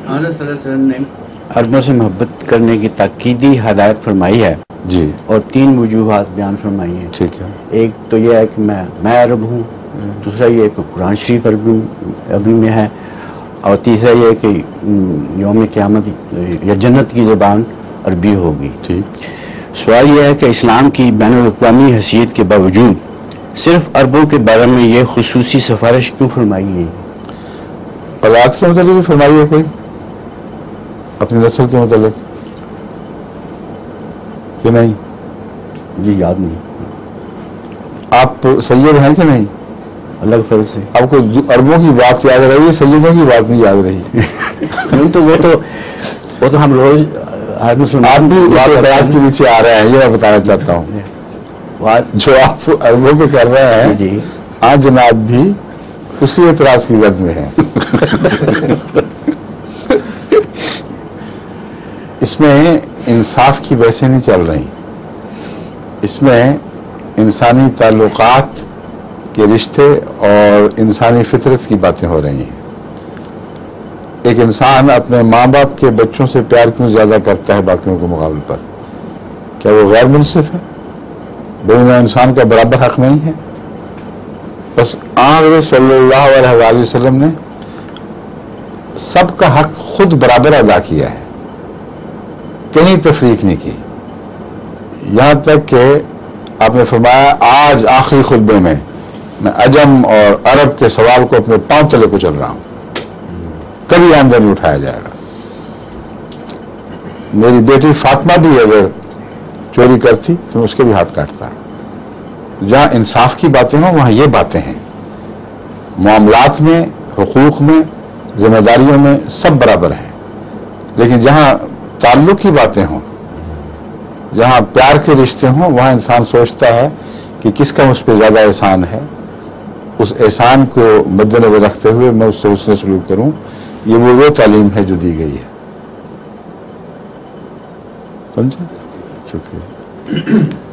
حضرت صلی اللہ علیہ وسلم نے عربوں سے محبت کرنے کی تاکیدی ہدایت فرمائی ہے جی، اور 3 وجوہات بیان فرمائی ہیں. ٹھیک ہے. ایک تو یہ ہے کہ میں عرب ہوں، دوسرا یہ کہ قرآن شریف عربی میں ہے، اور تیسرا یہ کہ یوم قیامت یا جنت کی زبان عربی ہوگی. ٹھیک. سوال یہ ہے کہ اسلام کی بین الاقوامی حیثیت کے باوجود صرف عربوں کے بارے میں یہ خصوصی سفارش کیوں فرمائی گئی؟ اولاد کے متعلق بھی فرمائی ہے کوئی اپنی نسل کے متعلق کہ نہیں؟ جی یاد نہیں. آپ سید ہیں کہ نہیں؟ الگ فرض سے. آپ کو عربوں کی بات یاد رہی ہے، سیدوں کی بات نہیں یاد رہی؟ نہیں تو وہ تو ہم روز آپ بھی قیاس کے نیچے آ رہے ہیں، یہ میں بتانا چاہتا ہوں. جو آپ عربوں پہ کر رہے ہیں جی آج جناب بھی اسی اعتراض کی زد میں ہیں. اس میں انصاف کی بحثیں نہیں چل رہی، اس میں انسانی تعلقات کے رشتے اور انسانی فطرت کی باتیں ہو رہی ہیں. ایک انسان اپنے ماں باپ کے بچوں سے پیار کیوں زیادہ کرتا ہے باقیوں کے مقابلے پر؟ کیا وہ غیر منصف ہے؟ بھائی میں انسان کا برابر حق نہیں ہے؟ بس آن صلی اللہ علیہ وآلہ وسلم نے سب کا حق خود برابر ادا کیا ہے، کہیں تفریق نہیں کی. یہاں تک کہ آپ نے فرمایا آج آخری خطبے میں عجم اور عرب کے سوال کو اپنے پاؤں تلے کو چل رہا ہوں، کبھی آمدن نہیں اٹھایا جائے گا. میری بیٹی فاطمہ بھی اگر چوری کرتی تو اس کے بھی ہاتھ کاٹتا. جہاں انصاف کی باتیں ہوں وہاں یہ باتیں ہیں. معاملات میں، حقوق میں، ذمہ داریوں میں سب برابر ہیں. لیکن جہاں تعلق کی باتیں ہوں، جہاں پیار کے رشتے ہوں، وہاں انسان سوچتا ہے کہ کس کا مجھ پہ زیادہ احسان ہے، اس احسان کو مد نظر رکھتے ہوئے میں اس سے حسن سلوک کروں. یہ وہ تعلیم ہے جو دی گئی ہے. سمجھے؟ شکریہ.